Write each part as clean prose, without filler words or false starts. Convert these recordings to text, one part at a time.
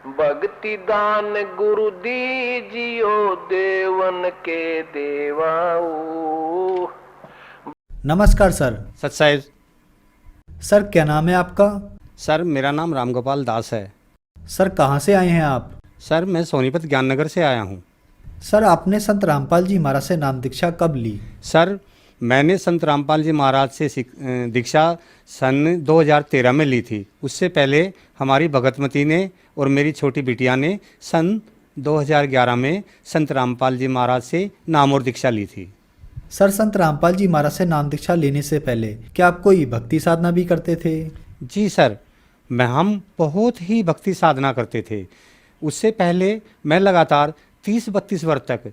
भक्ति दान गुरु दीजियो देवन के देवाऊ। नमस्कार सर। सत्साई। सर क्या नाम है आपका? सर मेरा नाम रामगोपाल दास है। सर कहाँ से आए हैं आप? सर मैं सोनीपत ज्ञाननगर से आया हूँ। सर आपने संत रामपाल जी महाराज से नाम दीक्षा कब ली? सर मैंने संत रामपाल जी महाराज से दीक्षा सन 2013 में ली थी। उससे पहले हमारी भगतमती ने और मेरी छोटी बिटिया ने सन 2011 में संत रामपाल जी महाराज से नाम और दीक्षा ली थी। सर संत रामपाल जी महाराज से नाम दीक्षा लेने से पहले क्या आप कोई भक्ति साधना भी करते थे? जी सर, हम बहुत ही भक्ति साधना करते थे। उससे पहले मैं लगातार 30-32 वर्ष तक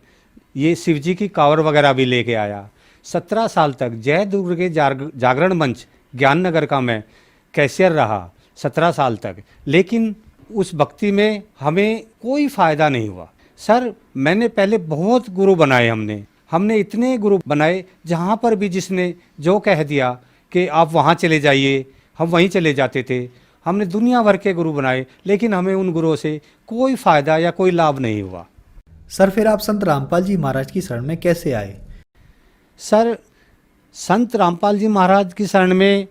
ये शिव जी की कांवर वगैरह भी लेके आया। 17 साल तक जय दुर्गे जागरण मंच ज्ञाननगर का मैं कैशियर रहा 17 साल तक, लेकिन उस भक्ति में हमें कोई फ़ायदा नहीं हुआ। सर मैंने पहले बहुत गुरु बनाए, हमने इतने गुरु बनाए, जहाँ पर भी जिसने जो कह दिया कि आप वहाँ चले जाइए, हम वहीं चले जाते थे। हमने दुनिया भर के गुरु बनाए, लेकिन हमें उन गुरुओं से कोई फ़ायदा या कोई लाभ नहीं हुआ। सर फिर आप संत रामपाल जी महाराज की शरण में कैसे आए? सर संत रामपाल जी महाराज की शरण में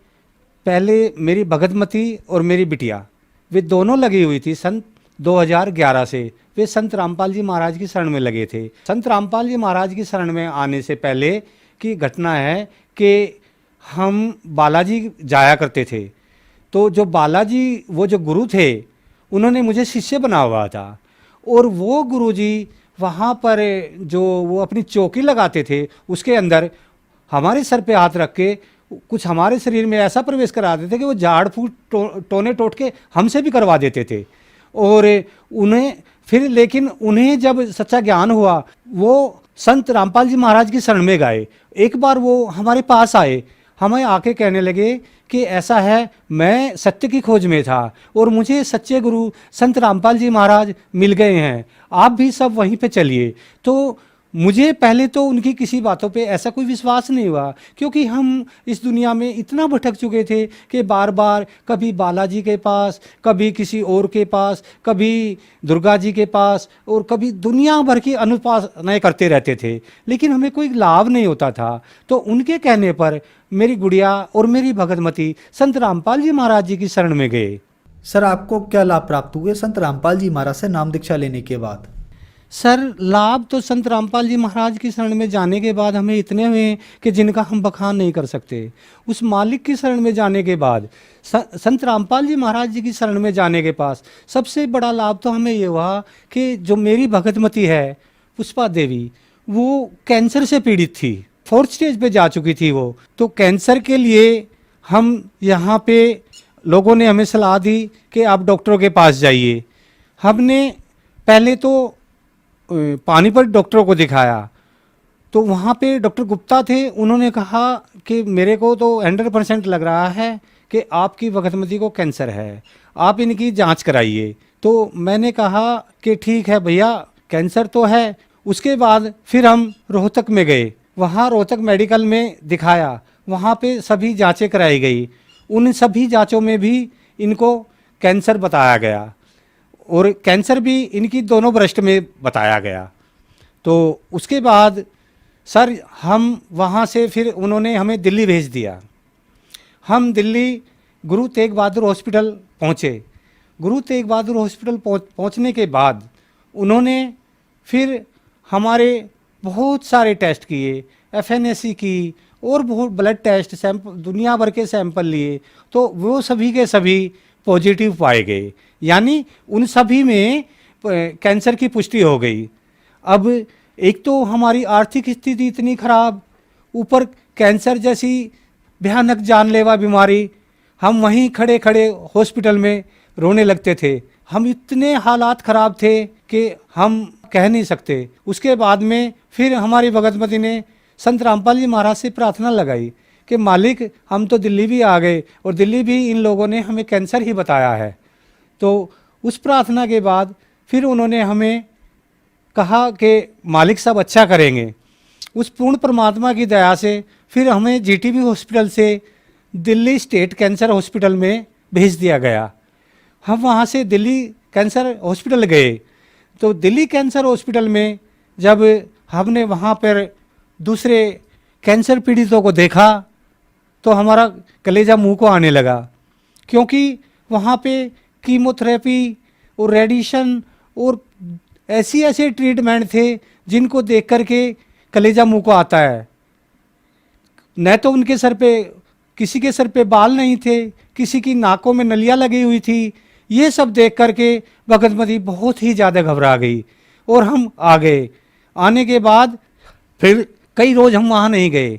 पहले मेरी भगतमती और मेरी बिटिया वे दोनों लगी हुई थी। सन 2011 से वे संत रामपाल जी महाराज की शरण में लगे थे। संत रामपाल जी महाराज की शरण में आने से पहले की घटना है कि हम बालाजी जाया करते थे। तो जो बालाजी वो जो गुरु थे उन्होंने मुझे शिष्य बना हुआ था, और वो गुरुजी वहाँ पर जो वो अपनी चौकी लगाते थे उसके अंदर हमारे सर पे हाथ रख के कुछ हमारे शरीर में ऐसा प्रवेश करा देते कि वो झाड़ फूट टोने टोट के हमसे भी करवा देते थे। और उन्हें फिर लेकिन उन्हें जब सच्चा ज्ञान हुआ वो संत रामपाल जी महाराज की शरण में गए। एक बार वो हमारे पास आए, हमें आके कहने लगे कि ऐसा है, मैं सत्य की खोज में था और मुझे सच्चे गुरु संत रामपाल जी महाराज मिल गए हैं, आप भी सब वहीं पे चलिए। तो मुझे पहले तो उनकी किसी बातों पे ऐसा कोई विश्वास नहीं हुआ, क्योंकि हम इस दुनिया में इतना भटक चुके थे कि बार बार कभी बालाजी के पास, कभी किसी और के पास, कभी दुर्गा जी के पास, और कभी दुनिया भर की अनुपासनाएं करते रहते थे, लेकिन हमें कोई लाभ नहीं होता था। तो उनके कहने पर मेरी गुड़िया और मेरी भगतमती संत रामपाल जी महाराज जी की शरण में गए। सर आपको क्या लाभ प्राप्त हुए संत रामपाल जी महाराज से नाम दीक्षा लेने के बाद? सर लाभ तो संत रामपाल जी महाराज की शरण में जाने के बाद हमें इतने हुए कि जिनका हम बखान नहीं कर सकते। उस मालिक की शरण में जाने के बाद, संत रामपाल जी महाराज जी की शरण में जाने के पास सबसे बड़ा लाभ तो हमें ये हुआ कि जो मेरी भगतमती है पुष्पा देवी, वो कैंसर से पीड़ित थी, 4th स्टेज पे जा चुकी थी वो। तो कैंसर के लिए हम यहाँ पे लोगों ने हमें सलाह दी कि आप डॉक्टरों के पास जाइए। हमने पहले तो पानीपत डॉक्टरों को दिखाया, तो वहाँ पे डॉक्टर गुप्ता थे। उन्होंने कहा कि मेरे को तो 100% लग रहा है कि आपकी भगतमती को कैंसर है, आप इनकी जांच कराइए। तो मैंने कहा कि ठीक है भैया, कैंसर तो है। उसके बाद फिर हम रोहतक में गए, वहाँ रोहतक मेडिकल में दिखाया, वहाँ पे सभी जांचें कराई गई। उन सभी जांचों में भी इनको कैंसर बताया गया, और कैंसर भी इनकी दोनों ब्रेस्ट में बताया गया। तो उसके बाद सर हम वहाँ से फिर उन्होंने हमें दिल्ली भेज दिया। हम दिल्ली गुरु तेग बहादुर हॉस्पिटल पहुँचे। गुरु तेग बहादुर हॉस्पिटल पहुँचने के बाद उन्होंने फिर हमारे बहुत सारे टेस्ट किए, FNAC की, और बहुत ब्लड टेस्ट, सैंपल, दुनिया भर के सैंपल लिए। तो वो सभी के सभी पॉजिटिव पाए गए, यानी उन सभी में कैंसर की पुष्टि हो गई। अब एक तो हमारी आर्थिक स्थिति इतनी खराब, ऊपर कैंसर जैसी भयानक जानलेवा बीमारी, हम वहीं खड़े खड़े हॉस्पिटल में रोने लगते थे। हम इतने हालात ख़राब थे कि हम कह नहीं सकते। उसके बाद में फिर हमारी भगतमती ने संत रामपाल जी महाराज से प्रार्थना लगाई कि मालिक हम तो दिल्ली भी आ गए, और दिल्ली भी इन लोगों ने हमें कैंसर ही बताया है। तो उस प्रार्थना के बाद फिर उन्होंने हमें कहा कि मालिक सब अच्छा करेंगे। उस पूर्ण परमात्मा की दया से फिर हमें GTB हॉस्पिटल से दिल्ली स्टेट कैंसर हॉस्पिटल में भेज दिया गया। हम वहाँ से दिल्ली कैंसर हॉस्पिटल गए, तो दिल्ली कैंसर हॉस्पिटल में जब हमने वहाँ पर दूसरे कैंसर पीड़ितों को देखा तो हमारा कलेजा मुंह को आने लगा, क्योंकि वहाँ पे कीमोथेरेपी और रेडिएशन और ऐसे ट्रीटमेंट थे जिनको देख कर के कलेजा मुंह को आता है। न तो उनके सर पे, किसी के सर पे बाल नहीं थे, किसी की नाकों में नलियाँ लगी हुई थी। ये सब देख कर के भगतमती बहुत ही ज़्यादा घबरा गई और हम आ गए। आने के बाद फिर कई रोज़ हम वहाँ नहीं गए,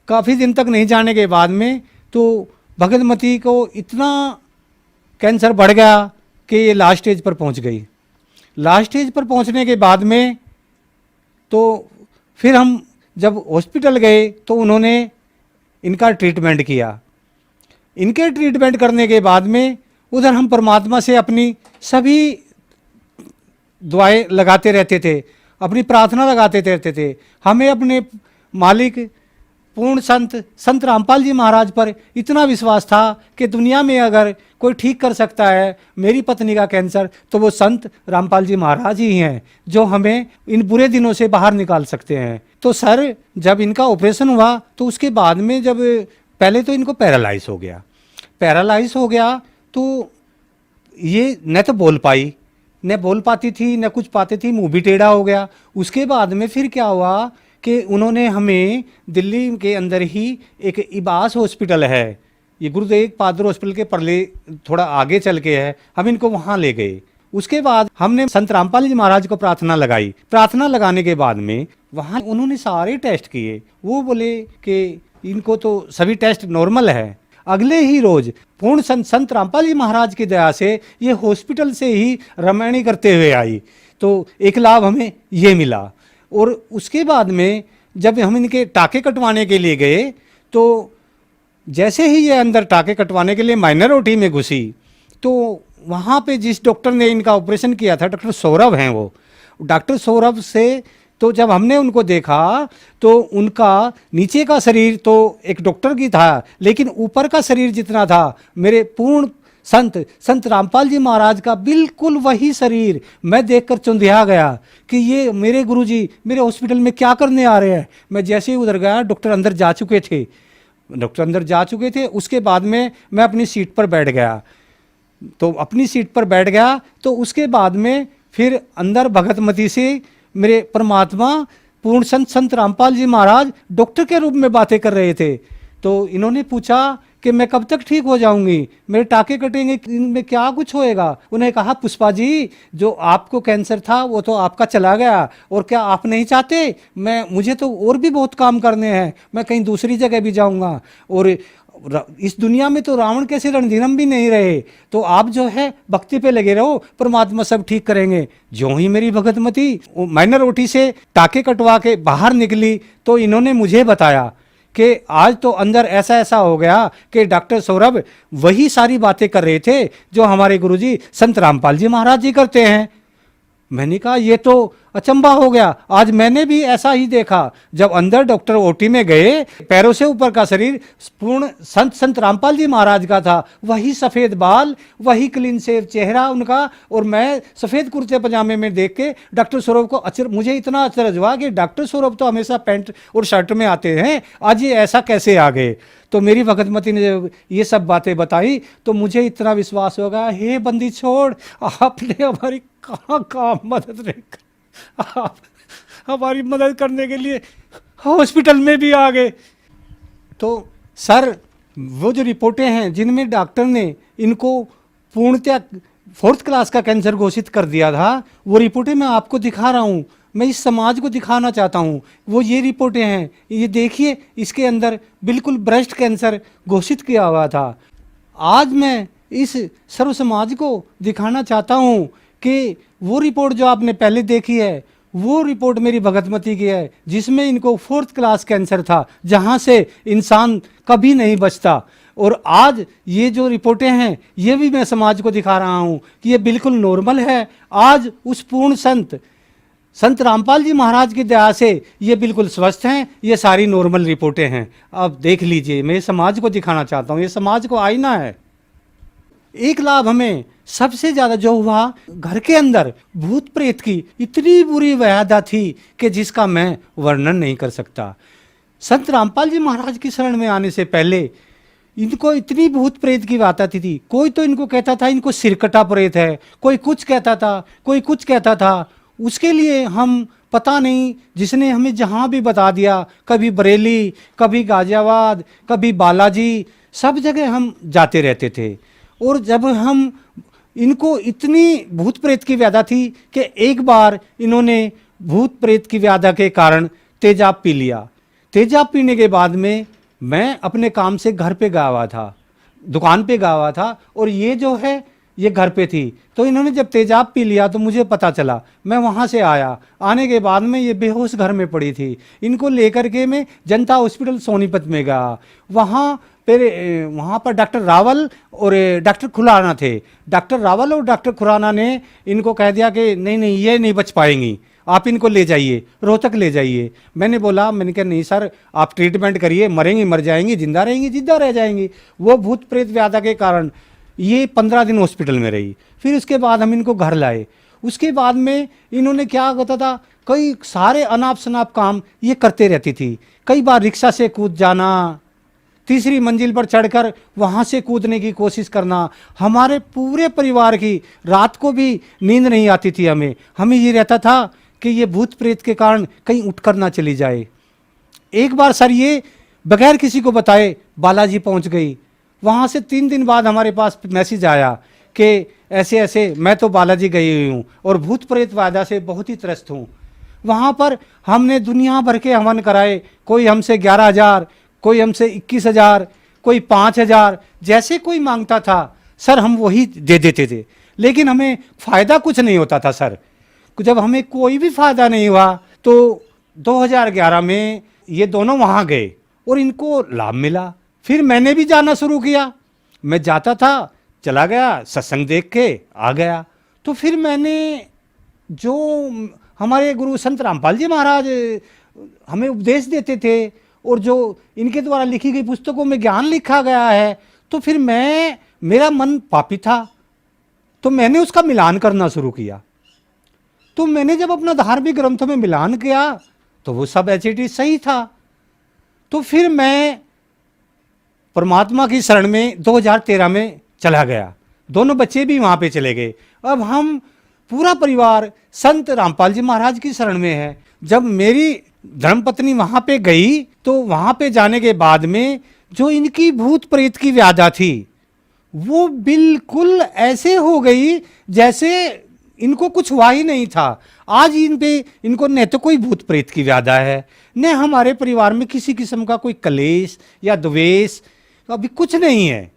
काफ़ी दिन तक नहीं जाने के बाद में तो भगतमती को इतना कैंसर बढ़ गया कि ये लास्ट स्टेज पर पहुँच गई। लास्ट स्टेज पर पहुँचने के बाद में तो फिर हम जब हॉस्पिटल गए तो उन्होंने इनका ट्रीटमेंट किया। इनके ट्रीटमेंट करने के बाद में उधर हम परमात्मा से अपनी सभी दुआएं लगाते रहते थे, अपनी प्रार्थना लगाते रहते थे। हमें अपने मालिक पूर्ण संत रामपाल जी महाराज पर इतना विश्वास था कि दुनिया में अगर कोई ठीक कर सकता है मेरी पत्नी का कैंसर तो वो संत रामपाल जी महाराज ही हैं, जो हमें इन बुरे दिनों से बाहर निकाल सकते हैं। तो सर जब इनका ऑपरेशन हुआ तो उसके बाद में जब पहले तो इनको पैरालाइज हो गया तो ये न तो बोल पाई, न बोल पाती थी, न कुछ पाती थी, मुंह भी टेढ़ा हो गया। उसके बाद में फिर क्या हुआ कि उन्होंने हमें दिल्ली के अंदर ही एक इबास हॉस्पिटल है, ये गुरु तेग बहादुर हॉस्पिटल के परले थोड़ा आगे चल के है, हम इनको वहाँ ले गए। उसके बाद हमने संत रामपाल जी महाराज को प्रार्थना लगाई। प्रार्थना लगाने के बाद में वहाँ उन्होंने सारे टेस्ट किए, वो बोले कि इनको तो सभी टेस्ट नॉर्मल है। अगले ही रोज पूर्ण संत रामपाल जी महाराज की दया से ये हॉस्पिटल से ही रामायणी करते हुए आई, तो एक लाभ हमें ये मिला। और उसके बाद में जब हम इनके टाके कटवाने के लिए गए तो जैसे ही ये अंदर टाके कटवाने के लिए माइनर ओटी में घुसी तो वहाँ पे जिस डॉक्टर ने इनका ऑपरेशन किया था, डॉक्टर सौरभ हैं, वो डॉक्टर सौरभ से तो जब हमने उनको देखा तो उनका नीचे का शरीर तो एक डॉक्टर की था, लेकिन ऊपर का शरीर जितना था मेरे पूर्ण संत रामपाल जी महाराज का बिल्कुल वही शरीर। मैं देखकर चौंधिया गया कि ये मेरे गुरुजी मेरे हॉस्पिटल में क्या करने आ रहे हैं। मैं जैसे ही उधर गया डॉक्टर अंदर जा चुके थे। उसके बाद में मैं अपनी सीट पर बैठ गया तो उसके बाद में फिर अंदर भगतमती से मेरे परमात्मा पूर्ण संत रामपाल जी महाराज डॉक्टर के रूप में बातें कर रहे थे। तो इन्होंने पूछा कि मैं कब तक ठीक हो जाऊंगी, मेरे टाके कटेंगे, इनमें क्या कुछ होएगा। उन्हें कहा पुष्पा जी जो आपको कैंसर था वो तो आपका चला गया, और क्या आप नहीं चाहते मुझे तो और भी बहुत काम करने हैं, मैं कहीं दूसरी जगह भी जाऊंगा, और इस दुनिया में तो रावण कैसे रणधीरम भी नहीं रहे, तो आप जो है भक्ति पे लगे रहो, परमात्मा सब ठीक करेंगे। जो ही मेरी भगतमती माइनर ओटी से टाके कटवा के बाहर निकली तो इन्होंने मुझे बताया कि आज तो अंदर ऐसा ऐसा हो गया कि डॉक्टर सौरभ वही सारी बातें कर रहे थे जो हमारे गुरुजी संत रामपाल जी महाराज जी करते हैं। मैंने कहा ये तो अचंभा हो गया, आज मैंने भी ऐसा ही देखा। जब अंदर डॉक्टर ओटी में गए, पैरों से ऊपर का शरीर पूर्ण संत रामपाल जी महाराज का था, वही सफ़ेद बाल, वही क्लीन शेव चेहरा उनका, और मैं सफ़ेद कुर्ते पजामे में देख के डॉक्टर सौरभ को मुझे इतना अचरज हुआ कि डॉक्टर सौरभ तो हमेशा पैंट और शर्ट में आते हैं, आज ये ऐसा कैसे आ गए। तो मेरी भगतमती ने जब ये सब बातें बताई तो मुझे इतना विश्वास होगा, हे बंदी छोड़, आपने हमारी कहाँ मदद नहीं कर, आप हमारी मदद करने के लिए हॉस्पिटल में भी आ गए। तो सर वो जो रिपोर्टें हैं जिनमें डॉक्टर ने इनको पूर्णतः 4th क्लास का कैंसर घोषित कर दिया था, वो रिपोर्टें मैं आपको दिखा रहा हूँ, मैं इस समाज को दिखाना चाहता हूँ। वो ये रिपोर्टें हैं, ये देखिए, इसके अंदर बिल्कुल ब्रेस्ट कैंसर घोषित किया हुआ था। आज मैं इस सर्व समाज को दिखाना चाहता हूँ कि वो रिपोर्ट जो आपने पहले देखी है वो रिपोर्ट मेरी भगतमती की है, जिसमें इनको 4th क्लास कैंसर था, जहाँ से इंसान कभी नहीं बचता। और आज ये जो रिपोर्टें हैं ये भी मैं समाज को दिखा रहा हूँ कि ये बिल्कुल नॉर्मल है। आज उस पूर्ण संत रामपाल जी महाराज की दया से ये बिल्कुल स्वस्थ हैं, ये सारी नॉर्मल रिपोर्टें हैं। अब देख लीजिए, मैं समाज को दिखाना चाहता हूँ, ये समाज को आईना है। एक लाभ हमें सबसे ज्यादा जो हुआ, घर के अंदर भूत प्रेत की इतनी बुरी व्याधा थी कि जिसका मैं वर्णन नहीं कर सकता। संत रामपाल जी महाराज की शरण में आने से पहले इनको इतनी भूत प्रेत की बात आती थी। कोई तो इनको कहता था इनको सिरकटा प्रेत है, कोई कुछ कहता था, कोई कुछ कहता था। उसके लिए हम पता नहीं, जिसने हमें जहाँ भी बता दिया, कभी बरेली, कभी गाजियाबाद, कभी बालाजी, सब जगह हम जाते रहते थे। और जब हम इनको इतनी भूत प्रेत की व्याधा थी कि एक बार इन्होंने भूत प्रेत की व्याधा के कारण तेजाब पी लिया। तेजाब पीने के बाद में मैं अपने काम से घर पे गया हुआ था, दुकान पे गया हुआ था, और ये जो है ये घर पे थी। तो इन्होंने जब तेजाब पी लिया तो मुझे पता चला। मैं वहाँ से आया, आने के बाद में ये बेहोश घर में पड़ी थी। इनको लेकर के मैं जनता हॉस्पिटल सोनीपत में गया। वहाँ पर डॉक्टर रावल और डॉक्टर खुराना थे। डॉक्टर रावल और डॉक्टर खुराना ने इनको कह दिया कि नहीं नहीं, ये नहीं बच पाएंगी, आप इनको ले जाइए, रोहतक ले जाइए। मैंने कहा नहीं सर, आप ट्रीटमेंट करिए, मरेंगी मर जाएंगी, जिंदा रहेंगी जिंदा रह जाएंगी। वो भूत प्रेत व्याधा के कारण ये 15 दिन हॉस्पिटल में रही। फिर उसके बाद हम इनको घर लाए। उसके बाद में इन्होंने क्या होता था, कई सारे अनाप शनाप काम ये करते रहती थी। कई बार रिक्शा से कूद जाना, तीसरी मंजिल पर चढ़कर वहाँ से कूदने की कोशिश करना। हमारे पूरे परिवार की रात को भी नींद नहीं आती थी। हमें ये रहता था कि ये भूत प्रेत के कारण कहीं उठकर ना चली जाए। एक बार सर ये बगैर किसी को बताए बालाजी पहुँच गई। वहाँ से 3 दिन बाद हमारे पास मैसेज आया कि ऐसे ऐसे मैं तो बालाजी गई हुई हूँ और भूत प्रेत व्याधा से बहुत ही त्रस्त हूँ। वहाँ पर हमने दुनिया भर के हवन कराए। कोई हमसे 11,000, कोई हमसे 21,000, कोई 5,000, जैसे कोई मांगता था सर हम वही दे देते थे। लेकिन हमें फ़ायदा कुछ नहीं होता था सर। जब हमें कोई भी फ़ायदा नहीं हुआ तो 2011 में ये दोनों वहाँ गए और इनको लाभ मिला। फिर मैंने भी जाना शुरू किया। मैं जाता था, चला गया, सत्संग देख के आ गया। तो फिर मैंने जो हमारे गुरु संत रामपाल जी महाराज हमें उपदेश देते थे और जो इनके द्वारा लिखी गई पुस्तकों में ज्ञान लिखा गया है, तो फिर मेरा मन पापी था, तो मैंने उसका मिलान करना शुरू किया। तो मैंने जब अपना धार्मिक ग्रंथों में मिलान किया तो वो सब एच सही था। तो फिर मैं परमात्मा की शरण में 2013 में चला गया। दोनों बच्चे भी वहाँ पे चले गए। अब हम पूरा परिवार संत रामपाल जी महाराज की शरण में है। जब मेरी धर्मपत्नी वहाँ पे गई तो वहाँ पे जाने के बाद में जो इनकी भूत प्रेत की व्याधा थी वो बिल्कुल ऐसे हो गई जैसे इनको कुछ हुआ ही नहीं था। आज इनको न तो कोई भूत प्रेत की व्याधा है, न हमारे परिवार में किसी किस्म का कोई कलेश या द्वेष, अभी कुछ नहीं है।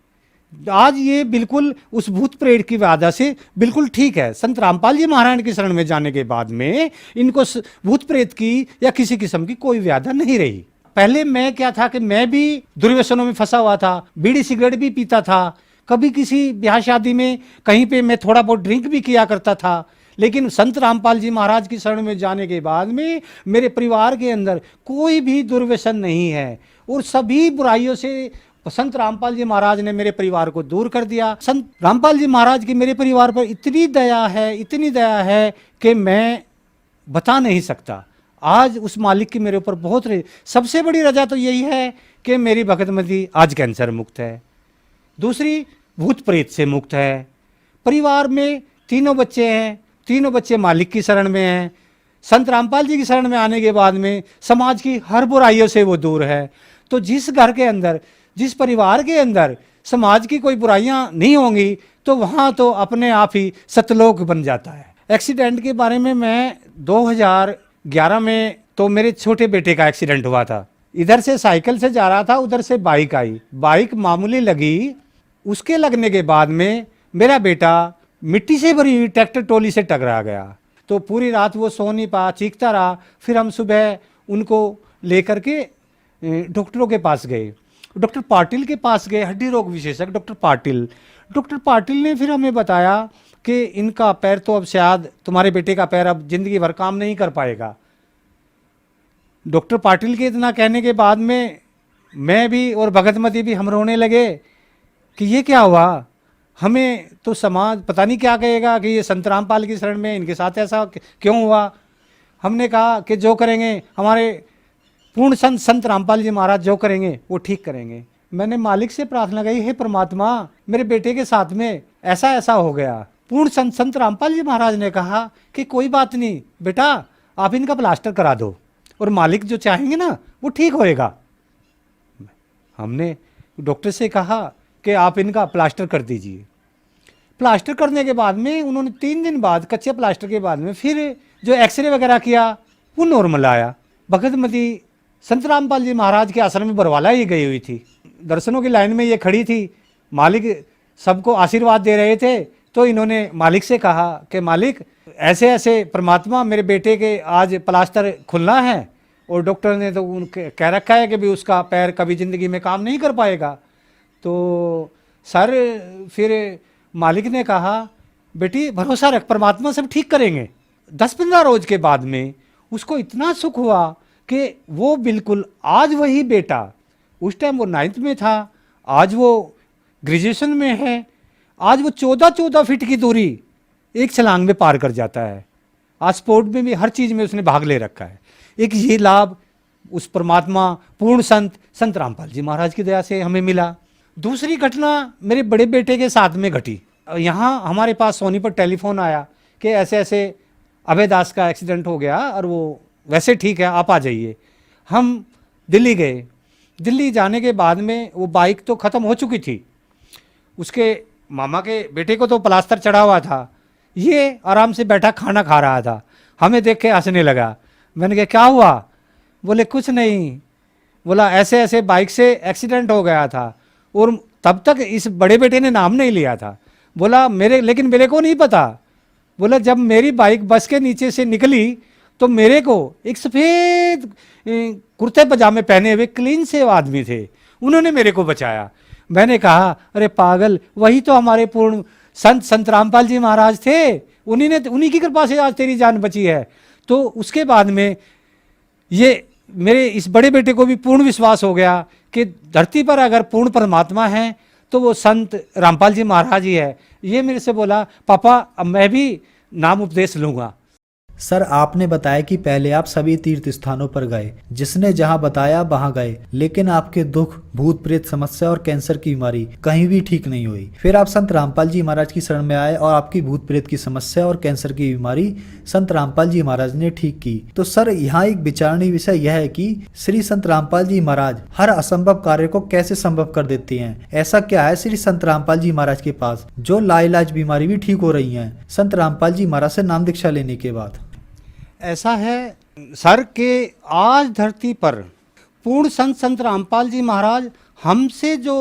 आज ये बिल्कुल उस भूत प्रेत की व्याधा से बिल्कुल ठीक है। संत रामपाल जी महाराज की शरण में जाने के बाद में इनको भूत प्रेत की या किसी किस्म की कोई व्याधा नहीं रही। पहले मैं क्या था कि मैं भी दुर्व्यसनों में फंसा हुआ था, बीड़ी सिगरेट भी पीता था, कभी किसी ब्याह शादी में कहीं पे मैं थोड़ा बहुत ड्रिंक भी किया करता था। लेकिन संत रामपाल जी महाराज की शरण में जाने के बाद में मेरे परिवार के अंदर कोई भी दुर्व्यसन नहीं है और सभी बुराइयों से संत रामपाल जी महाराज ने मेरे परिवार को दूर कर दिया। संत रामपाल जी महाराज की मेरे परिवार पर इतनी दया है कि मैं बता नहीं सकता। आज उस मालिक की मेरे ऊपर बहुत सबसे बड़ी रजा तो यही है कि मेरी भगतमती आज कैंसर मुक्त है, दूसरी भूत प्रेत से मुक्त है। परिवार में 3 बच्चे हैं, 3 बच्चे मालिक की शरण में हैं। संत रामपाल जी की शरण में आने के बाद में समाज की हर बुराइयों से वो दूर है। तो जिस घर के अंदर, जिस परिवार के अंदर समाज की कोई बुराइयां नहीं होंगी तो वहाँ तो अपने आप ही सतलोक बन जाता है। एक्सीडेंट के बारे में मैं 2011 में तो मेरे छोटे बेटे का एक्सीडेंट हुआ था। इधर से साइकिल से जा रहा था, उधर से बाइक आई, बाइक मामूली लगी। उसके लगने के बाद में मेरा बेटा मिट्टी से भरी हुई ट्रैक्टर ट्रॉली से टकरा गया। तो पूरी रात वो सो नहीं पाया, चीखता रहा। फिर हम सुबह उनको लेकर के डॉक्टरों के पास गए, डॉक्टर पाटिल के पास गए, हड्डी रोग विशेषज्ञ डॉक्टर पाटिल ने फिर हमें बताया कि इनका पैर तो अब शायद, तुम्हारे बेटे का पैर अब जिंदगी भर काम नहीं कर पाएगा। डॉक्टर पाटिल के इतना कहने के बाद में मैं भी और भगतमती भी हम रोने लगे कि ये क्या हुआ। हमें तो समाज पता नहीं क्या कहेगा कि ये संत रामपाल की शरण में इनके साथ ऐसा क्यों हुआ। हमने कहा कि जो करेंगे हमारे पूर्ण संत संत रामपाल जी महाराज जो करेंगे वो ठीक करेंगे। मैंने मालिक से प्रार्थना की, हे परमात्मा मेरे बेटे के साथ में ऐसा ऐसा हो गया। पूर्ण संत संत रामपाल जी महाराज ने कहा कि कोई बात नहीं बेटा, आप इनका प्लास्टर करा दो और मालिक जो चाहेंगे ना वो ठीक होएगा। हमने डॉक्टर से कहा कि आप इनका प्लास्टर कर दीजिए। प्लास्टर करने के बाद में उन्होंने 3 दिन बाद कच्चे प्लास्टर के बाद में फिर जो एक्सरे वगैरह किया वो नॉर्मल आया। भगतमती संत रामपाल जी महाराज के आश्रम में बरवाला ही गई हुई थी, दर्शनों की लाइन में ये खड़ी थी, मालिक सबको आशीर्वाद दे रहे थे। तो इन्होंने मालिक से कहा कि मालिक ऐसे ऐसे परमात्मा मेरे बेटे के आज प्लास्टर खुलना है और डॉक्टर ने तो उनके कह रखा है कि भी उसका पैर कभी ज़िंदगी में काम नहीं कर पाएगा। तो सर फिर मालिक ने कहा बेटी भरोसा रख, परमात्मा सब ठीक करेंगे। 10-15 रोज के बाद में उसको इतना सुख हुआ कि वो बिल्कुल आज वही बेटा, उस टाइम वो 9th में था, आज वो ग्रेजुएशन में है, आज वो 14 फीट की दूरी एक छलांग में पार कर जाता है। आज स्पोर्ट में भी हर चीज़ में उसने भाग ले रखा है। एक ये लाभ उस परमात्मा पूर्ण संत संत रामपाल जी महाराज की दया से हमें मिला। दूसरी घटना मेरे बड़े बेटे के साथ में घटी। यहाँ हमारे पास सोनीपत टेलीफोन आया कि ऐसे ऐसे अभय दास का एक्सीडेंट हो गया और वो वैसे ठीक है, आप आ जाइए। हम दिल्ली गए। दिल्ली जाने के बाद में वो बाइक तो ख़त्म हो चुकी थी, उसके मामा के बेटे को तो प्लास्टर चढ़ा हुआ था, ये आराम से बैठा खाना खा रहा था। हमें देख के हंसने लगा। मैंने कहा क्या हुआ? बोले कुछ नहीं, बोला ऐसे ऐसे बाइक से एक्सीडेंट हो गया था। और तब तक इस बड़े बेटे ने नाम नहीं लिया था। बोला लेकिन मेरे को नहीं पता। बोला जब मेरी बाइक बस के नीचे से निकली तो मेरे को एक सफ़ेद कुर्ते पजामे पहने हुए क्लीन सेव आदमी थे, उन्होंने मेरे को बचाया। मैंने कहा अरे पागल, वही तो हमारे पूर्ण संत संत रामपाल जी महाराज थे, उन्हीं की कृपा से आज तेरी जान बची है। तो उसके बाद में ये मेरे इस बड़े बेटे को भी पूर्ण विश्वास हो गया कि धरती पर अगर पूर्ण परमात्मा है तो वो संत रामपाल जी महाराज ही है। ये मेरे से बोला पापा अब मैं भी नाम उपदेश लूँगा। सर आपने बताया कि पहले आप सभी तीर्थ स्थानों पर गए, जिसने जहां बताया वहां गए, लेकिन आपके दुख, भूत प्रेत समस्या और कैंसर की बीमारी कहीं भी ठीक नहीं हुई। फिर आप संत रामपाल जी महाराज की शरण में आए और आपकी भूत प्रेत की समस्या और कैंसर की बीमारी संत रामपाल जी महाराज ने ठीक की। तो सर यहाँ एक विचारणीय विषय यह है कि श्री संत रामपाल जी महाराज हर असंभव कार्य को कैसे संभव कर देते हैं। ऐसा क्या है श्री संत रामपाल जी महाराज के पास जो लाइलाज बीमारी भी ठीक हो रही है संत रामपाल जी महाराज से नाम दीक्षा लेने के बाद? ऐसा है सर के आज धरती पर पूर्ण संत संत रामपाल जी महाराज हमसे जो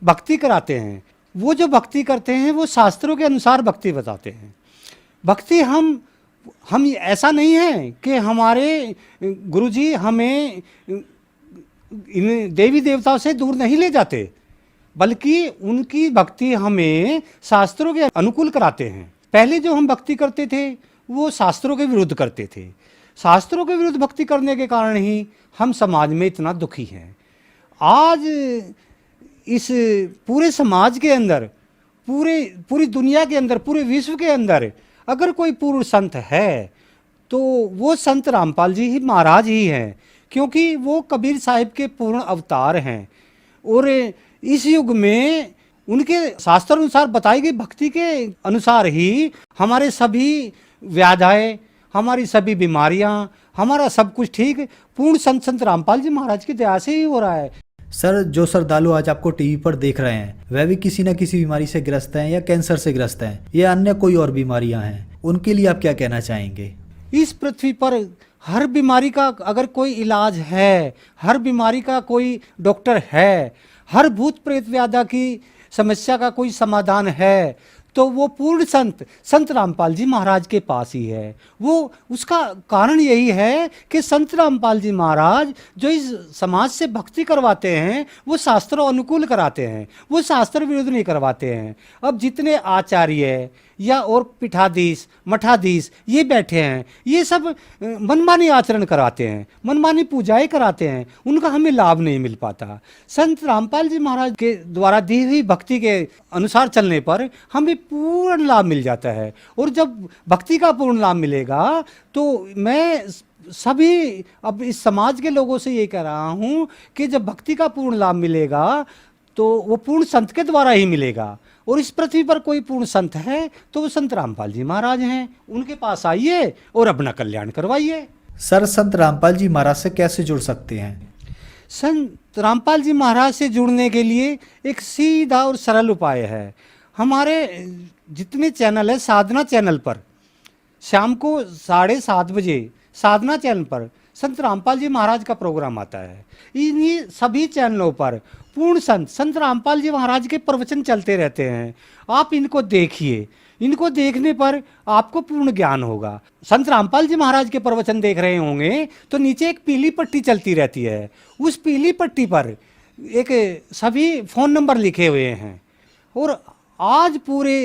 भक्ति कराते हैं, वो जो भक्ति करते हैं वो शास्त्रों के अनुसार भक्ति बताते हैं। भक्ति हम ऐसा नहीं है कि हमारे गुरुजी हमें इन देवी देवताओं से दूर नहीं ले जाते, बल्कि उनकी भक्ति हमें शास्त्रों के अनुकूल कराते हैं। पहले जो हम भक्ति करते थे वो शास्त्रों के विरुद्ध करते थे। शास्त्रों के विरुद्ध भक्ति करने के कारण ही हम समाज में इतना दुखी हैं। आज इस पूरे समाज के अंदर, पूरी दुनिया के अंदर, पूरे विश्व के अंदर अगर कोई पूर्ण संत है तो वो संत रामपाल जी ही महाराज ही हैं, क्योंकि वो कबीर साहिब के पूर्ण अवतार हैं। और इस युग में उनके शास्त्र अनुसार बताई गई भक्ति के अनुसार ही हमारे सभी व्याधाएं, हमारी सभी बीमारियां, हमारा सब कुछ ठीक पूर्ण संत संत रामपाल जी महाराज की दया से ही हो रहा है। सर जो श्रद्धालु आज आपको टीवी पर देख रहे हैं वह भी किसी न किसी बीमारी से ग्रस्त हैं या कैंसर से ग्रस्त हैं या अन्य कोई और बीमारियां हैं, उनके लिए आप क्या कहना चाहेंगे? इस पृथ्वी पर हर बीमारी का अगर कोई इलाज है, हर बीमारी का कोई डॉक्टर है, हर भूत प्रेत व्याधा की समस्या का कोई समाधान है, तो वो पूर्ण संत संत रामपाल जी महाराज के पास ही है। वो उसका कारण यही है कि संत रामपाल जी महाराज जो इस समाज से भक्ति करवाते हैं वो शास्त्रों अनुकूल कराते हैं, वो शास्त्र विरुद्ध नहीं करवाते हैं। अब जितने आचार्य या और पीठाधीश मठाधीश ये बैठे हैं, ये सब मनमानी आचरण कराते हैं, मनमानी पूजाएं कराते हैं, उनका हमें लाभ नहीं मिल पाता। संत रामपाल जी महाराज के द्वारा दी हुई भक्ति के अनुसार चलने पर हमें पूर्ण लाभ मिल जाता है। और जब भक्ति का पूर्ण लाभ मिलेगा तो मैं सभी अब इस समाज के लोगों से ये कह रहा हूँ कि जब भक्ति का पूर्ण लाभ मिलेगा तो वो पूर्ण संत के द्वारा ही मिलेगा। और इस पृथ्वी पर कोई पूर्ण संत है तो वो संत रामपाल जी महाराज हैं। उनके पास आइए और अपना कल्याण करवाइए। सर, संत रामपाल जी महाराज से कैसे जुड़ सकते हैं? संत रामपाल जी महाराज से जुड़ने के लिए एक सीधा और सरल उपाय है। हमारे जितने चैनल है, साधना चैनल पर शाम को 7:30 बजे साधना चैनल पर संत रामपाल जी महाराज का प्रोग्राम आता है। इन्हीं सभी चैनलों पर पूर्ण संत रामपाल जी महाराज के प्रवचन चलते रहते हैं। आप इनको देखिए, इनको देखने पर आपको पूर्ण ज्ञान होगा। संत रामपाल जी महाराज के प्रवचन देख रहे होंगे तो नीचे एक पीली पट्टी चलती रहती है। उस पीली पट्टी पर एक सभी फ़ोन नंबर लिखे हुए हैं। और आज पूरे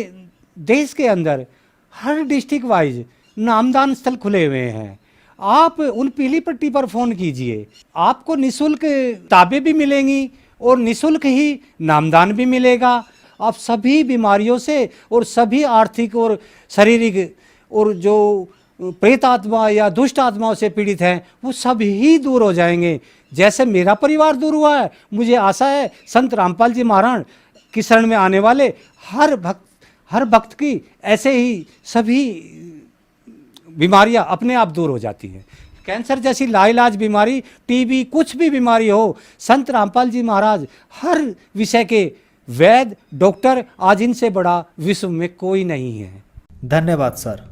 देश के अंदर हर डिस्ट्रिक्ट वाइज नामदान स्थल खुले हुए हैं। आप उन पीली पट्टी पर फ़ोन कीजिए, आपको निःशुल्क किताबें भी मिलेंगी और निःशुल्क ही नामदान भी मिलेगा। आप सभी बीमारियों से और सभी आर्थिक और शारीरिक और जो प्रेत आत्मा या दुष्ट आत्माओं से पीड़ित हैं वो सभी दूर हो जाएंगे। जैसे मेरा परिवार दूर हुआ है, मुझे आशा है संत रामपाल जी महाराज की शरण में आने वाले हर भक्त की ऐसे ही सभी बीमारियां अपने आप दूर हो जाती हैं। कैंसर जैसी लाइलाज बीमारी, टीबी, कुछ भी बीमारी हो, संत रामपाल जी महाराज हर विषय के वैद्य डॉक्टर, आज इनसे बड़ा विश्व में कोई नहीं है। धन्यवाद सर।